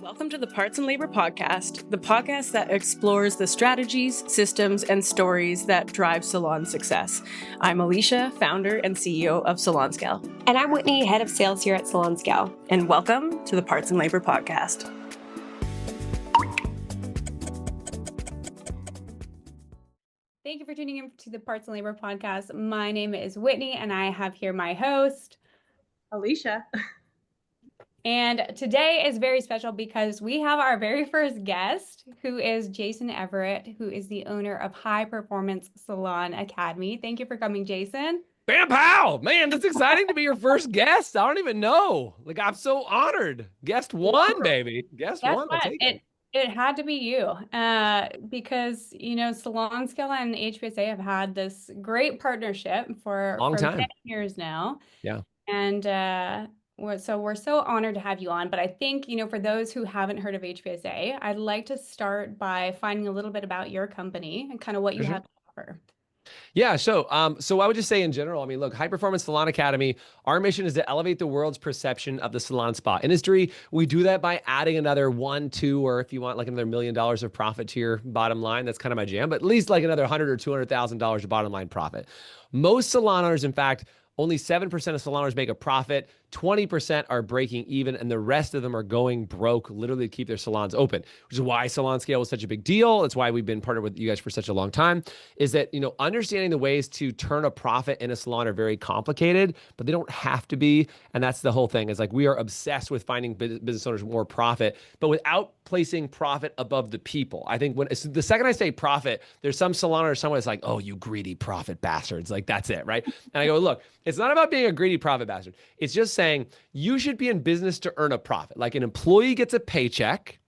Welcome to the Parts and Labor Podcast, the podcast that explores the strategies, systems, and stories that drive salon success. I'm Alicia, founder and CEO of Salon Scale. And I'm Whitney, head of sales here at Salon Scale. And welcome to the Parts and Labor Podcast. Thank you for tuning in to the Parts and Labor Podcast. My name is Whitney, and I have here my host, Alicia. And today is very special because we have our very first guest, who is Jason Everett, who is the owner of High Performance Salon Academy. Thank you for coming, Jason. Bam pow! Man, that's exciting to be your first guest. I don't even know. Like, I'm so honored. Guest one, baby. Guest one. I'll take it. It had to be you because, you know, Salon Scale and HPSA have had this great partnership for many years now. Yeah. And so we're so honored to have you on. But I think, you know, for those who haven't heard of HPSA, I'd like to start by finding a little bit about your company and kind of what you have to offer. Yeah. So I would just say in general, I mean, look, High Performance Salon Academy, our mission is to elevate the world's perception of the salon spa industry. We do that by adding another 1, 2, or if you want like another $1 million of profit to your bottom line, that's kind of my jam, but at least like another $100,000 or $200,000 of bottom line profit. Most salon owners, in fact, only 7% of salon owners make a profit, 20% are breaking even, and the rest of them are going broke, literally to keep their salons open, which is why Salon Scale was such a big deal. That's why we've been partnered with you guys for such a long time, is that, you know, understanding the ways to turn a profit in a salon are very complicated, but they don't have to be. And that's the whole thing, is like we are obsessed with finding business owners more profit, but without placing profit above the people. I think the second I say profit, there's some salon owner somewhere that's like, oh, you greedy profit bastards. Like, that's it, right? And I go, look, it's not about being a greedy profit bastard. It's just saying you should be in business to earn a profit. Like an employee gets a paycheck,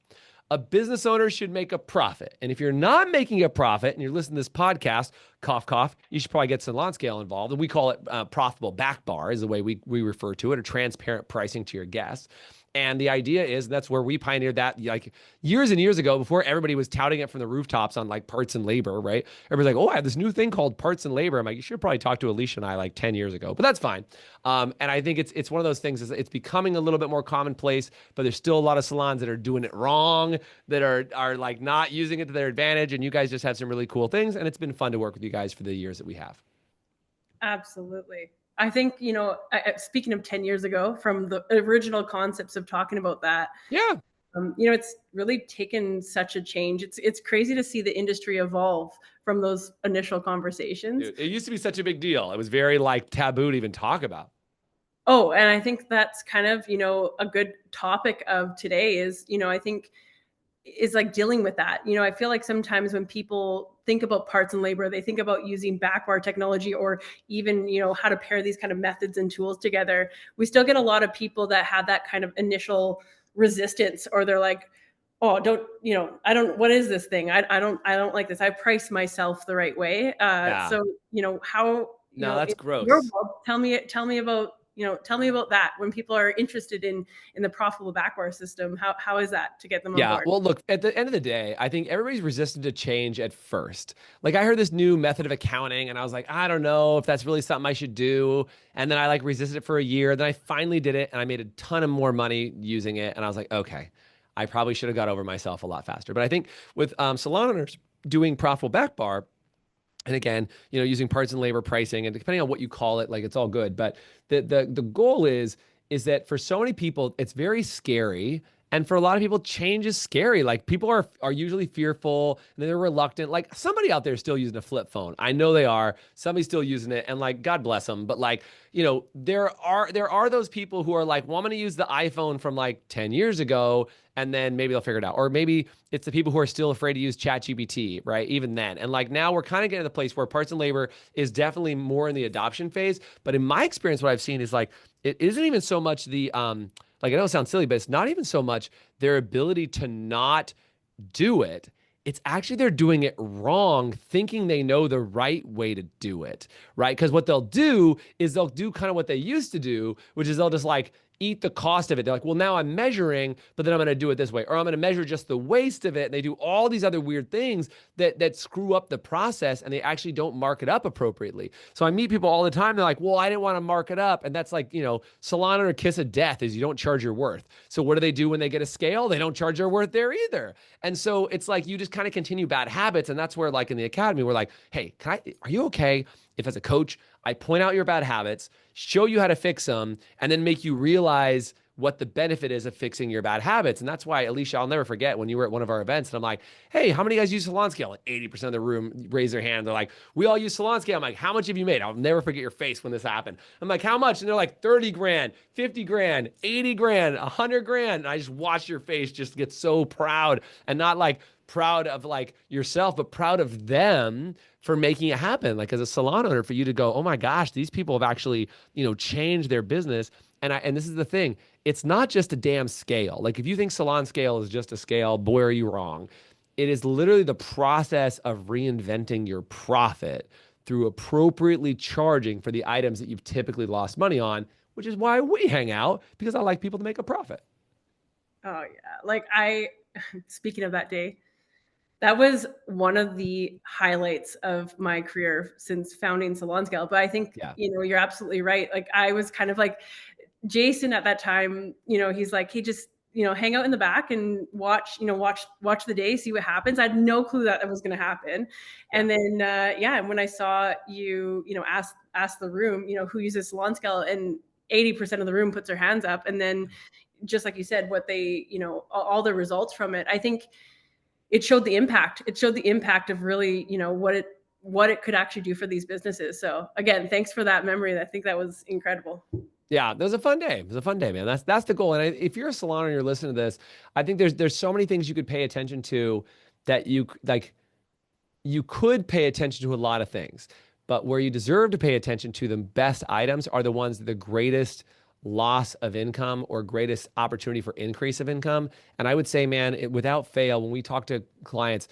a business owner should make a profit. And if you're not making a profit and you're listening to this podcast, cough, cough, you should probably get Salon Scale involved. And we call it Profitable Backbar is the way we refer to it, or transparent pricing to your guests. And the idea is that's where we pioneered that like years and years ago, before everybody was touting it from the rooftops on like Parts and Labor, right? Everybody's like, oh, I have this new thing called Parts and Labor. I'm like, you should probably talk to Alicia and I like 10 years ago, but that's fine. And I think it's one of those things, is it's becoming a little bit more commonplace, but there's still a lot of salons that are doing it wrong, that are like not using it to their advantage. And you guys just have some really cool things. And it's been fun to work with you guys for the years that we have. Absolutely. I think, you know, speaking of 10 years ago, from the original concepts of talking about that, yeah, you know, it's really taken such a change. It's crazy to see the industry evolve from those initial conversations. It used to be such a big deal. It was very like taboo to even talk about. Oh, and I think that's kind of, you know, a good topic of today is, you know, I think is like dealing with that. You know, I feel like sometimes when people think about parts and labor, they think about using backbar technology or even, you know, how to pair these kind of methods and tools together. We still get a lot of people that have that kind of initial resistance, or they're like, oh, what is this thing? I don't like this. I price myself the right way. So, you know, that's gross. Your world, tell me about that. When people are interested in the profitable backbar system, how is that to get them on board? Well, look, at the end of the day, I think everybody's resistant to change at first. Like, I heard this new method of accounting and I was like, I don't know if that's really something I should do. And then I like resisted it for a year. Then I finally did it and I made a ton of more money using it. And I was like, okay, I probably should have got over myself a lot faster. But I think with salon owners doing profitable backbar, and again, you know, using parts and labor pricing, and depending on what you call it, like, it's all good. But the goal is that for so many people, it's very scary. And for a lot of people, change is scary. Like, people are usually fearful and they're reluctant. Like, somebody out there is still using a flip phone. I know they are. Somebody's still using it, and like, God bless them. But like, you know, there are those people who are like, well, I'm going to use the iPhone from like 10 years ago, and then maybe they'll figure it out. Or maybe it's the people who are still afraid to use ChatGPT, right? Even then. And like, now we're kind of getting to the place where parts and labor is definitely more in the adoption phase. But in my experience, what I've seen is like, it isn't even so much the, like, I know it sounds silly, but it's not even so much their ability to not do it. It's actually they're doing it wrong, thinking they know the right way to do it, right? Because what they'll do is they'll do kind of what they used to do, which is they'll just like eat the cost of it. They're like, well, now I'm measuring, but then I'm going to do it this way, or I'm going to measure just the waste of it. And they do all these other weird things that screw up the process, and they actually don't mark it up appropriately. So I meet people all the time. They're like, well, I didn't want to mark it up. And that's like, salon owner kiss of death is you don't charge your worth. So what do they do when they get a scale? They don't charge their worth there either. And so it's like, you just kind of continue bad habits. And that's where, like, in the academy, we're like, hey, are you okay if, as a coach, I point out your bad habits, show you how to fix them, and then make you realize what the benefit is of fixing your bad habits? And that's why, Alicia, I'll never forget when you were at one of our events and I'm like, hey, how many of you guys use Salon Scale? Like 80% of the room raise their hand. They're like, we all use Salon Scale. I'm like, how much have you made? I'll never forget your face when this happened. I'm like, how much? And they're like, 30 grand, 50 grand, 80 grand, 100 grand. And I just watched your face just get so proud, and not like proud of like yourself, but proud of them for making it happen. Like, as a salon owner, for you to go, oh my gosh, these people have actually, changed their business. And this is the thing, it's not just a damn scale. Like, if you think Salon Scale is just a scale, boy, are you wrong. It is literally the process of reinventing your profit through appropriately charging for the items that you've typically lost money on, which is why we hang out, because I like people to make a profit. Oh yeah. Like, speaking of that day, that was one of the highlights of my career since founding Salon Scale. But I think, you're absolutely right. Like, I was kind of like, Jason at that time, he's like, hey, just, hang out in the back and watch the day, see what happens. I had no clue that was going to happen. And then, and when I saw you, ask the room, who uses Salon Scale, and 80% of the room puts their hands up. And then, just like you said, what they, all the results from it, I think it showed the impact. It showed the impact of really, what it could actually do for these businesses. So again, thanks for that memory. I think that was incredible. Yeah, that was a fun day. It was a fun day, man. That's the goal. And if you're a salon and you're listening to this, I think there's so many things you could pay attention to that you could pay attention to a lot of things, but where you deserve to pay attention to the best items are the ones that the greatest loss of income or greatest opportunity for increase of income. And I would say, man, without fail, when we talk to clients,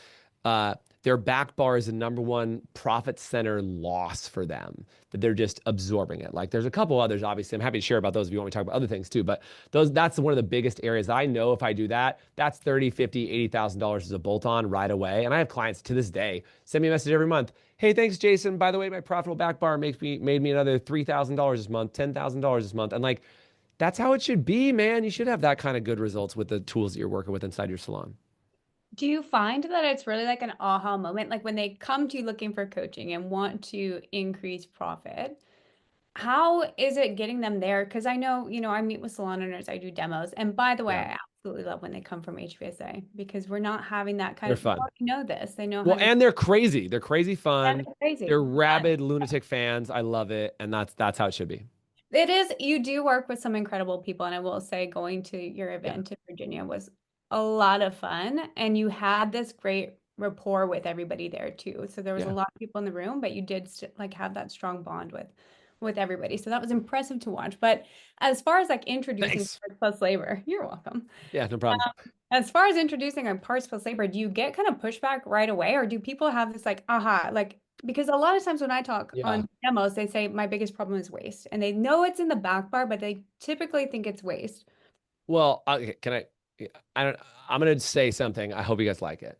their back bar is the number one profit center loss for them, that they're just absorbing it. Like, there's a couple others, obviously. I'm happy to share about those if you want me to talk about other things too, but that's one of the biggest areas. I know if I do that, that's $30,000, $50,000, $80,000 as a bolt on right away. And I have clients to this day send me a message every month. Hey, thanks, Jason. By the way, my profitable back bar made me another $3,000 this month, $10,000 this month. And like, that's how it should be, man. You should have that kind of good results with the tools that you're working with inside your salon. Do you find that it's really like an aha moment? Like, when they come to you looking for coaching and want to increase profit, how is it getting them there? Because I know, I meet with salon owners, I do demos. And by the way, I absolutely love when they come from HPSA, because we're not having that kind They're of, fun. you know this. They know Well, how to, and they're crazy. They're crazy fun. they're crazy. They're rabid lunatic fans. I love it. And that's how it should be. It is. You do work with some incredible people. And I will say, going to your event in Virginia was a lot of fun. And you had this great rapport with everybody there too. So there was a lot of people in the room, but you did have that strong bond with everybody. So that was impressive to watch. But as far as like introducing parts plus labor, you're welcome. Yeah, no problem. As far as introducing like parts plus labor, do you get kind of pushback right away, or do people have this like, aha, like, because a lot of times when I talk on demos, they say my biggest problem is waste, and they know it's in the back bar, but they typically think it's waste. Well, I'm going to say something. I hope you guys like it.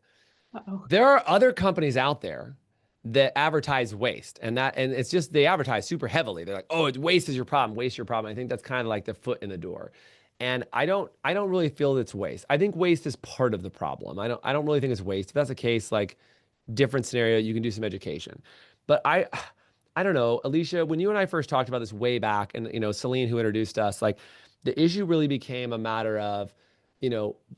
Uh-oh. There are other companies out there that advertise waste, and it's just, they advertise super heavily. They're like, oh, waste is your problem. Waste is your problem. I think that's kind of like the foot in the door. And I don't really feel it's waste. I think waste is part of the problem. I don't really think it's waste. If that's the case, like, different scenario, you can do some education. But I don't know, Alicia, when you and I first talked about this way back, and Celine, who introduced us, like, the issue really became a matter of,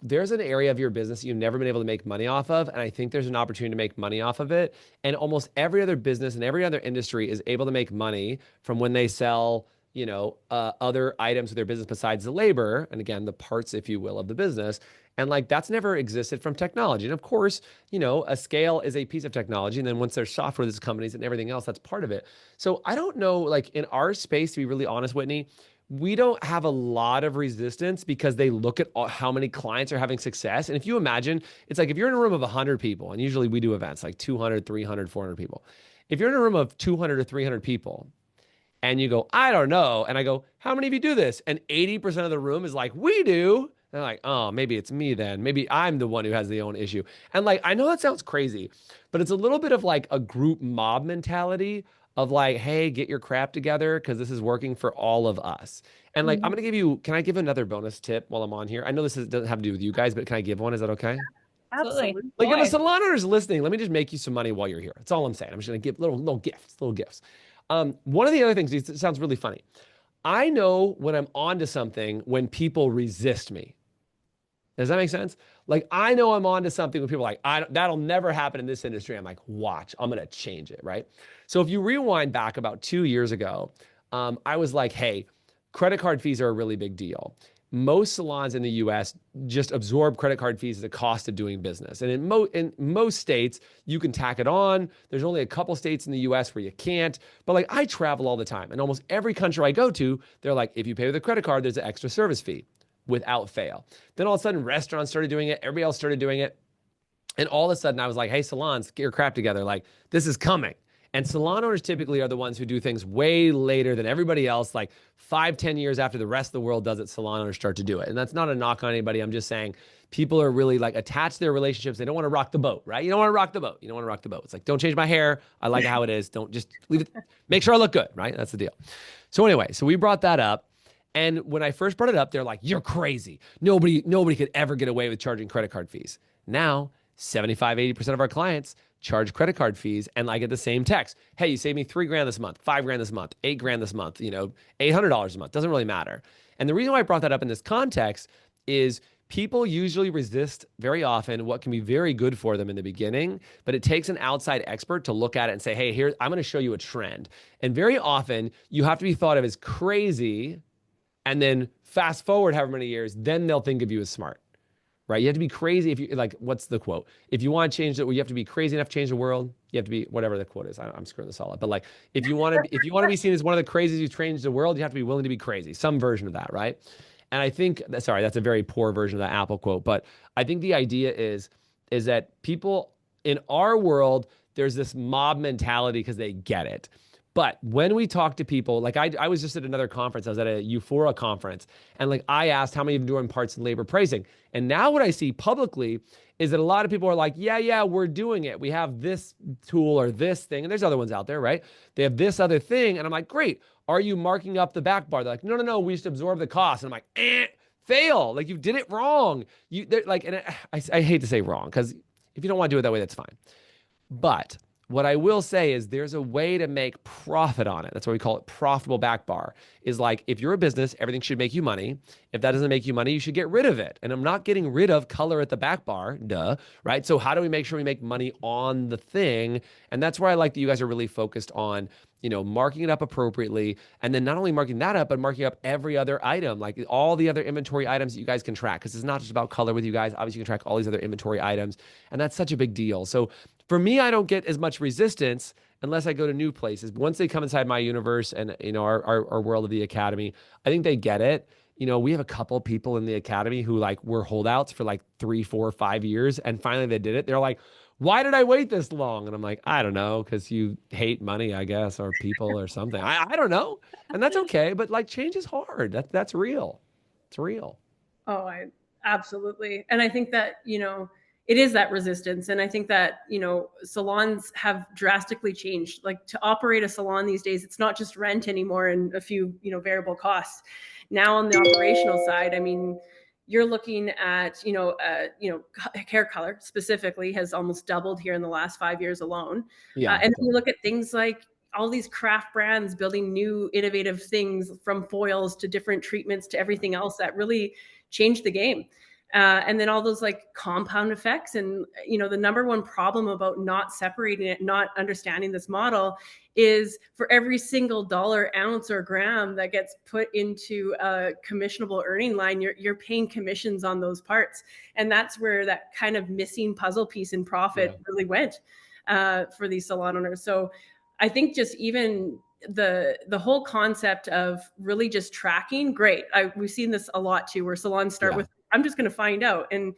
there's an area of your business you've never been able to make money off of, and I think there's an opportunity to make money off of it. And almost every other business and every other industry is able to make money from when they sell, other items of their business besides the labor, and again, the parts, if you will, of the business. And like, that's never existed from technology. And of course, a scale is a piece of technology. And then once there's software, there's companies and everything else, that's part of it. So I don't know, like, in our space, to be really honest, Whitney, we don't have a lot of resistance, because they look at how many clients are having success. And if you imagine, it's like, if you're in a room of 100 people, and usually we do events like 200, 300, 400 people. If you're in a room of 200 or 300 people, And you go, I don't know. And I go, how many of you do this? And 80% of the room is like, we do. They're like, oh, maybe it's me then. Maybe I'm the one who has the own issue. And like, I know that sounds crazy, but it's a little bit of like a group mob mentality of like, hey, get your crap together because this is working for all of us. And like, I'm going to give you, can I give another bonus tip while I'm on here? I know doesn't have to do with you guys, but can I give one? Is that okay? Absolutely. Like if a salon owner's listening, let me just make you some money while you're here. That's all I'm saying. I'm just going to give little gifts. One of the other things, it sounds really funny. I know when I'm onto something when people resist me. Does that make sense? Like I know I'm onto something when people are like, that'll never happen in this industry. I'm like, watch, I'm going to change it, right? So if you rewind back about 2 years ago, I was like, hey, credit card fees are a really big deal. Most salons in the US just absorb credit card fees as a cost of doing business. And in most states, you can tack it on. There's only a couple states in the US where you can't. But like I travel all the time. And almost every country I go to, they're like, if you pay with a credit card, there's an extra service fee without fail. Then all of a sudden, restaurants started doing it. Everybody else started doing it. And all of a sudden, I was like, hey, salons, get your crap together. Like, this is coming. And salon owners typically are the ones who do things way later than everybody else, like 5-10 years after the rest of the world does it, salon owners start to do it. And that's not a knock on anybody. I'm just saying people are really like attached to their relationships. They don't want to rock the boat, right? You don't want to rock the boat. You don't want to rock the boat. It's like, don't change my hair. I like it how it is. Don't just leave it. Make sure I look good, right? That's the deal. So anyway, so we brought that up. And when I first brought it up, they're like, you're crazy. Nobody could ever get away with charging credit card fees. Now, 75-80% of our clients charge credit card fees, and I get the same text. Hey, you saved me $3,000 this month, $5,000 this month, $8,000 this month, $800 a month. Doesn't really matter. And the reason why I brought that up in this context is people usually resist very often what can be very good for them in the beginning, but it takes an outside expert to look at it and say, hey, here, I'm going to show you a trend. And very often you have to be thought of as crazy, and then fast forward however many years, then they'll think of you as smart. Right? You have to be crazy if you like, what's the quote? If you want to change it, you have to be crazy enough to change the world. You have to be whatever the quote is. I'm screwing this all up. But like, if you want to be seen as one of the crazies who changed the world, you have to be willing to be crazy. Some version of that, right? And I think that's a very poor version of that Apple quote. But I think the idea is that people in our world, there's this mob mentality because they get it. But when we talk to people, like I was just at another conference, I was at a Euphoria conference, and like I asked how many of them doing parts and labor pricing. And now what I see publicly is that a lot of people are like, yeah, we're doing it. We have this tool or this thing, and there's other ones out there, right? They have this other thing, and I'm like, great. Are you marking up the back bar? They're like, no, we just absorb the cost. And I'm like, fail. Like you did it wrong. I hate to say wrong, because if you don't want to do it that way, that's fine. But what I will say is there's a way to make profit on it. That's why we call it profitable back bar. Is like, if you're a business, everything should make you money. If that doesn't make you money, you should get rid of it. And I'm not getting rid of color at the back bar, right? So how do we make sure we make money on the thing? And that's where I like that you guys are really focused on, marking it up appropriately. And then not only marking that up, but marking up every other item, like all the other inventory items that you guys can track. Because it's not just about color with you guys. Obviously, you can track all these other inventory items. And that's such a big deal. So for me, I don't get as much resistance unless I go to new places. But once they come inside my universe and our world of the academy, I think they get it. We have a couple of people in the academy who like were holdouts for like 3, 4, 5 years, and finally they did it. They're like, why did I wait this long? And I'm like, I don't know, because you hate money, I guess, or people or something. I don't know. And that's okay. But like, change is hard. That's real. It's real. Oh, absolutely. And I think that, it is that resistance. And I think that, salons have drastically changed. Like, to operate a salon these days, it's not just rent anymore and a few, variable costs. Now on the operational side, I mean, you're looking at, hair color specifically has almost doubled here in the last 5 years alone. Yeah. And then you look at things like all these craft brands building new innovative things, from foils to different treatments to everything else, that really changed the game. And then all those like compound effects. And, the number one problem about not separating it, not understanding this model, is for every single dollar, ounce, or gram that gets put into a commissionable earning line, you're paying commissions on those parts. And that's where that kind of missing puzzle piece in profit really went for these salon owners. So I think just even the whole concept of really just tracking, great. We've seen this a lot too, where salons start with, I'm just going to find out. And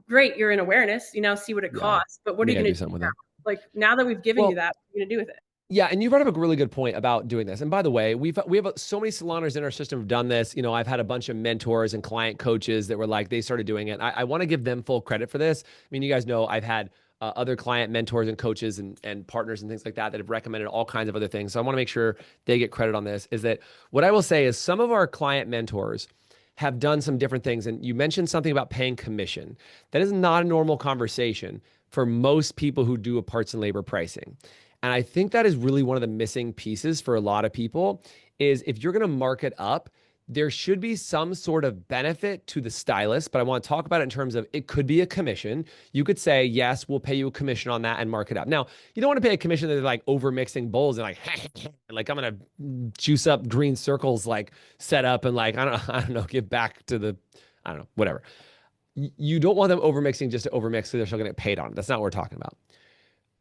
great, you're in awareness, you now see what it costs, but what are you going to do now? Like, now that we've given you that, what are you going to do with it? Yeah, and you brought up a really good point about doing this. And by the way, we have so many saloners in our system who've done this. You know, I've had a bunch of mentors and client coaches that were like, they started doing it. I want to give them full credit for this. I mean, you guys know I've had other client mentors and coaches and partners and things like that have recommended all kinds of other things. So I want to make sure they get credit on this. Is that what I will say is some of our client mentors have done some different things. And you mentioned something about paying commission. That is not a normal conversation for most people who do a parts and labor pricing. And I think that is really one of the missing pieces for a lot of people is if you're going to mark it up, there should be some sort of benefit to the stylist, but I want to talk about it in terms of it could be a commission. You could say, yes, we'll pay you a commission on that and mark it up. Now, you don't want to pay a commission that they're like over mixing bowls and like I'm going to juice up green circles, like set up and like, I don't know, give back to the, I don't know, whatever. You don't want them over mixing just to over mix so they're still going to get paid on it. That's not what we're talking about.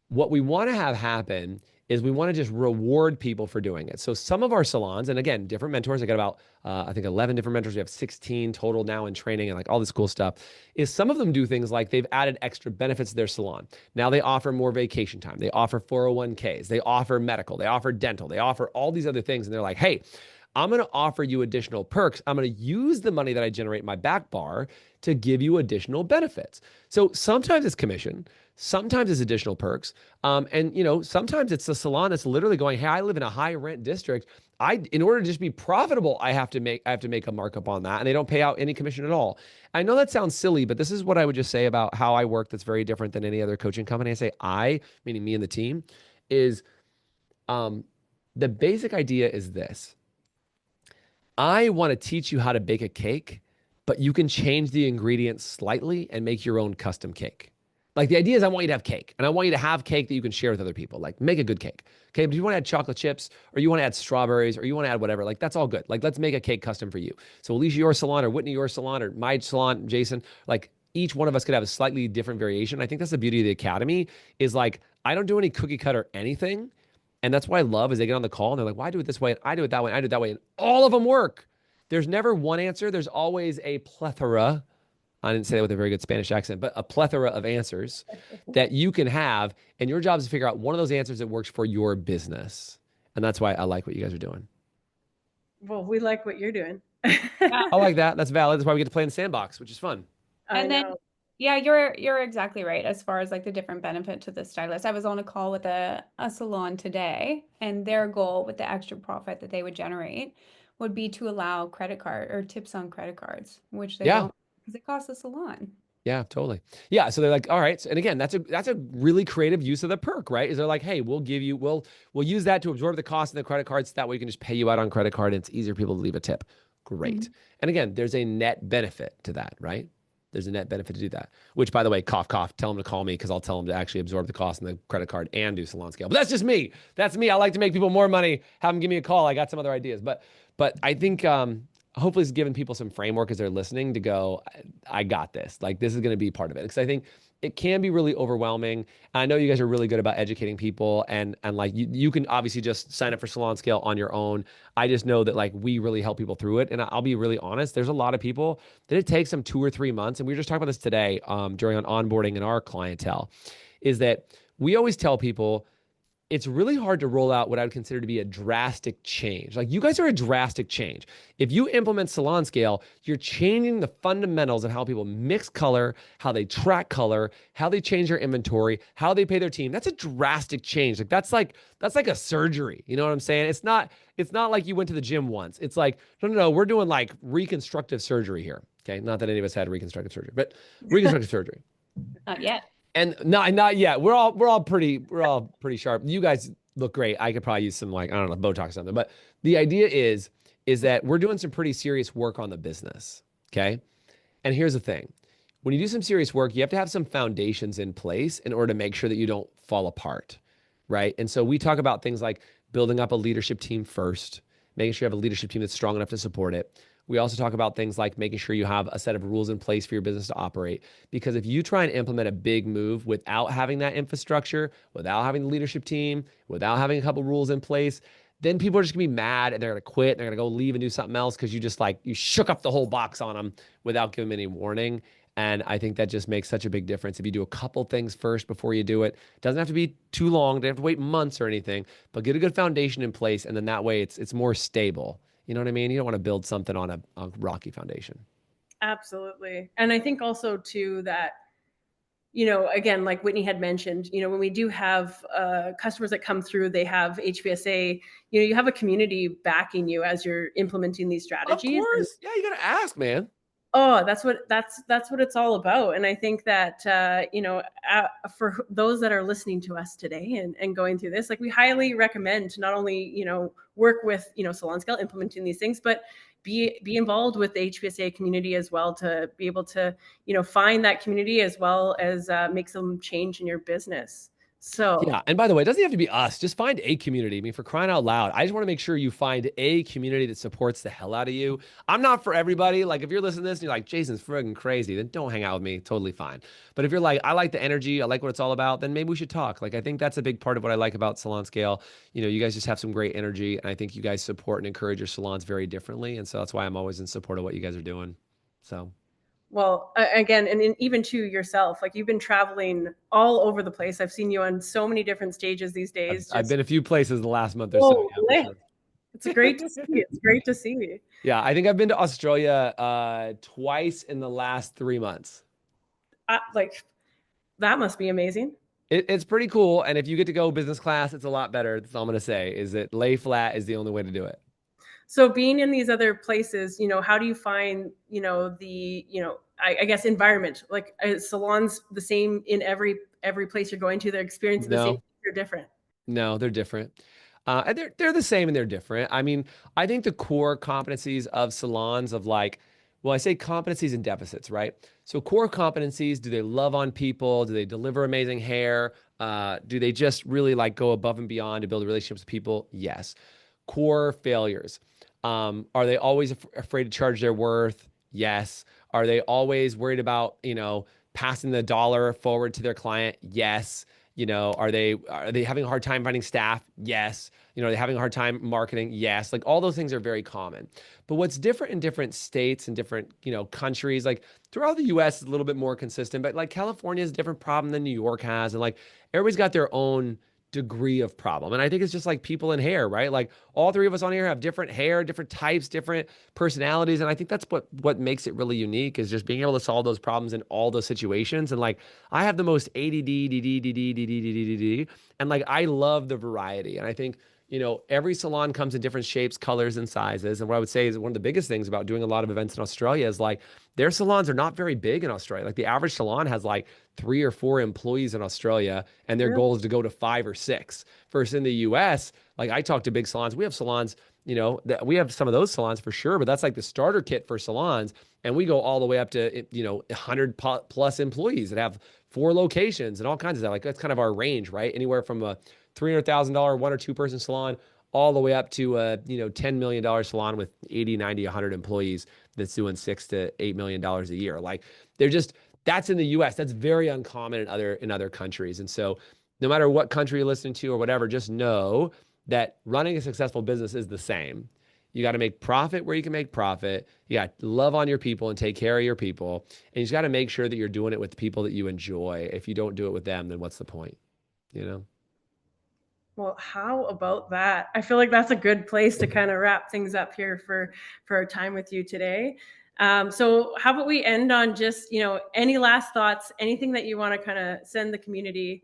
What we want to have happen is we want to just reward people for doing it. So some of our salons, and again, different mentors, I got about, I think 11 different mentors. We have 16 total now in training and like all this cool stuff, is some of them do things like they've added extra benefits to their salon. Now they offer more vacation time. They offer 401ks. They offer medical. They offer dental. They offer all these other things. And they're like, hey, I'm going to offer you additional perks. I'm going to use the money that I generate in my back bar to give you additional benefits. So sometimes it's commission, sometimes it's additional perks. And you know, sometimes it's the salon that's literally going, hey, I live in a high rent district. In order to just be profitable, I have to make a markup on that. And they don't pay out any commission at all. I know that sounds silly, but this is what I would just say about how I work that's very different than any other coaching company. I say meaning me and the team, is the basic idea is this. I want to teach you how to bake a cake, but you can change the ingredients slightly and make your own custom cake. Like the idea is I want you to have cake, and I want you to have cake that you can share with other people. Like make a good cake. Okay, but if you want to add chocolate chips, or you want to add strawberries, or you want to add whatever, like that's all good. Like let's make a cake custom for you. So Alicia, your salon, or Whitney, your salon, or my salon, Jason, like each one of us could have a slightly different variation. I think that's the beauty of the academy is like, I don't do any cookie cutter anything. And that's what I love is they get on the call and they're like, well, I do it this way, and I do it that way, and I do it that way. And all of them work. There's never one answer. There's always a plethora. I didn't say that with a very good Spanish accent, but a plethora of answers that you can have. And your job is to figure out one of those answers that works for your business. And that's why I like what you guys are doing. Well, we like what you're doing. I like that. That's valid. That's why we get to play in the sandbox, which is fun. And then, yeah, you're exactly right as far as like the different benefit to the stylist. I was on a call with a salon today, and their goal with the extra profit that they would generate would be to allow credit card or tips on credit cards, which they don't because it costs the salon. Yeah, totally. Yeah. So they're like, all right. So, and again, that's a really creative use of the perk, right? Is they're like, hey, we'll use that to absorb the cost of the credit cards. So that way you can just pay you out on credit card and it's easier for people to leave a tip. Great. Mm-hmm. And again, there's a net benefit to that, right? There's a net benefit to do that, which by the way, cough, cough, tell them to call me because I'll tell them to actually absorb the cost in the credit card and do salon scale. But that's just me. That's me. I like to make people more money. Have them give me a call. I got some other ideas, but I think, hopefully it's giving people some framework as they're listening to go, I got this. Like this is going to be part of it. Because I think it can be really overwhelming. I know you guys are really good about educating people and like you can obviously just sign up for Salon Scale on your own. I just know that like we really help people through it. And I'll be really honest, there's a lot of people that it takes them 2 or 3 months. And we were just talking about this today during an onboarding in our clientele, is that we always tell people it's really hard to roll out what I would consider to be a drastic change. Like you guys are a drastic change. If you implement Salon Scale, you're changing the fundamentals of how people mix color, how they track color, how they change their inventory, how they pay their team. That's a drastic change. Like that's like a surgery. You know what I'm saying? It's not like you went to the gym once. It's like, no, we're doing like reconstructive surgery here. Okay. Not that any of us had reconstructive surgery, but reconstructive surgery. Not yet. And not yet. We're all pretty sharp. You guys look great. I could probably use some like, I don't know, Botox or something. But the idea is that we're doing some pretty serious work on the business. Okay. And here's the thing. When you do some serious work, you have to have some foundations in place in order to make sure that you don't fall apart. Right. And so we talk about things like building up a leadership team first, making sure you have a leadership team that's strong enough to support it. We also talk about things like making sure you have a set of rules in place for your business to operate. Because if you try and implement a big move without having that infrastructure, without having the leadership team, without having a couple rules in place, then people are just gonna be mad and they're gonna quit and they're gonna go leave and do something else because you shook up the whole box on them without giving them any warning. And I think that just makes such a big difference. If you do a couple things first before you do it, it doesn't have to be too long. Don't have to wait months or anything, but get a good foundation in place. And then that way it's more stable. You know what I mean? You don't want to build something on a rocky foundation. Absolutely. And I think also too that, again, like Whitney had mentioned, when we do have customers that come through, they have HPSA, you have a community backing you as you're implementing these strategies. Of course. Yeah, you got to ask, man. Oh, that's what it's all about. And I think that, for those that are listening to us today and going through this, like we highly recommend to not only, work with, Salon Scale implementing these things, but be involved with the HPSA community as well to be able to, find that community as well as make some change in your business. So yeah, and by the way, it doesn't have to be us. Just find a community. I mean, for crying out loud, I just want to make sure you find a community that supports the hell out of you. I'm not for everybody. Like, if you're listening to this and you're like, Jason's friggin' crazy, then don't hang out with me. Totally fine. But if you're like, I like the energy, I like what it's all about, then maybe we should talk. Like, I think that's a big part of what I like about Salon Scale. You guys just have some great energy, and I think you guys support and encourage your salons very differently. And so that's why I'm always in support of what you guys are doing. So. Well, again, and even to yourself, like you've been traveling all over the place. I've seen you on so many different stages these days. I've been a few places the last month or so. Yeah, for sure. It's great to see. It's great to see. Yeah, I think I've been to Australia twice in the last 3 months. Like, that must be amazing. It's pretty cool. And if you get to go business class, it's a lot better. That's all I'm going to say, is that lay flat is the only way to do it. So being in these other places, how do you find, I guess environment, like salons the same in every place you're going to, they're experiencing the same, they're different. No, they're different. And they're the same and they're different. I mean, I think the core competencies of salons of like, well, I say competencies and deficits, right? So core competencies, do they love on people? Do they deliver amazing hair? Do they just really like go above and beyond to build relationships with people? Yes. Core failures. Are they always afraid to charge their worth? Yes. Are they always worried about, passing the dollar forward to their client? Yes. Are they having a hard time finding staff? Yes. Are they having a hard time marketing? Yes. Like all those things are very common. But what's different in different states and different, countries, like throughout the US is a little bit more consistent, but like California is a different problem than New York has. And like everybody's got their own degree of problem. And I think it's just like people in hair, right? Like all three of us on here have different hair, different types, different personalities. And I think that's what makes it really unique, is just being able to solve those problems in all those situations. And like, I have the most ADD, and like, I love the variety. And I think, every salon comes in different shapes, colors, and sizes. And what I would say is one of the biggest things about doing a lot of events in Australia is like, their salons are not very big in Australia. Like the average salon has like 3 or 4 employees in Australia, and their goal is to go to 5 or 6. Versus in the US, like I talk to big salons, we have salons, that we have some of those salons for sure, but that's like the starter kit for salons. And we go all the way up to, 100 plus employees that have 4 locations and all kinds of that. Like that's kind of our range, right? Anywhere from a $300,000 1 or 2 person salon all the way up to a $10 million salon with 80, 90, 100 employees that's doing $6 to $8 million a year. Like that's in the US. That's very uncommon in other countries. And so no matter what country you're listening to or whatever, just know that running a successful business is the same. You got to make profit where you can make profit. You got to love on your people and take care of your people. And you just got to make sure that you're doing it with the people that you enjoy. If you don't do it with them, then what's the point? Well, how about that? I feel like that's a good place to kind of wrap things up here for our time with you today. So how about we end on just, any last thoughts, anything that you want to kind of send the community?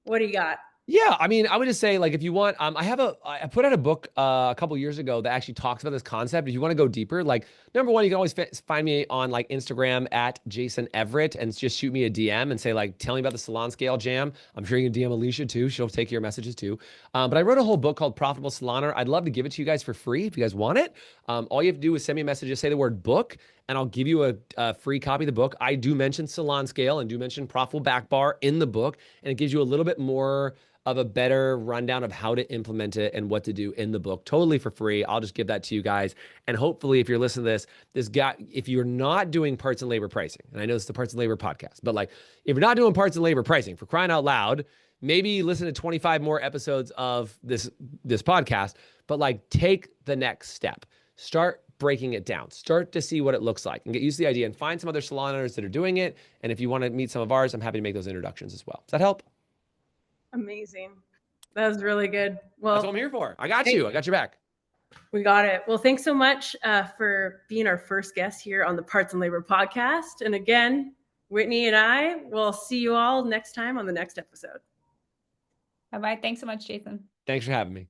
What do you got? Yeah, I mean, I would just say, like, if you want, I put out a book a couple years ago that actually talks about this concept. If you want to go deeper, like, number one, you can always find me on like Instagram at Jason Everett and just shoot me a DM and say like, tell me about the Salon Scale Jam. I'm sure you can DM Alicia too. She'll take your messages too. But I wrote a whole book called Profitable Saloner. I'd love to give it to you guys for free if you guys want it. All you have to do is send me a message, just say the word book, and I'll give you a free copy of the book. I do mention Salon Scale and do mention Profitable Back Bar in the book, and it gives you a little bit more of a better rundown of how to implement it and what to do in the book, totally for free. I'll just give that to you guys. And hopefully if you're listening to this guy, if you're not doing parts and labor pricing, and I know it's the parts and labor podcast, but like if you're not doing parts and labor pricing, for crying out loud, maybe listen to 25 more episodes of this podcast, but like take the next step. Start breaking it down. Start to see what it looks like and get used to the idea and find some other salon owners that are doing it. And if you want to meet some of ours, I'm happy to make those introductions as well. Does that help? Amazing. That was really good. Well, that's what I'm here for. I got you. I got your back. We got it. Well, thanks so much for being our first guest here on the Parts and Labor podcast. And again, Whitney and I will see you all next time on the next episode. Bye-bye. Thanks so much, Jason. Thanks for having me.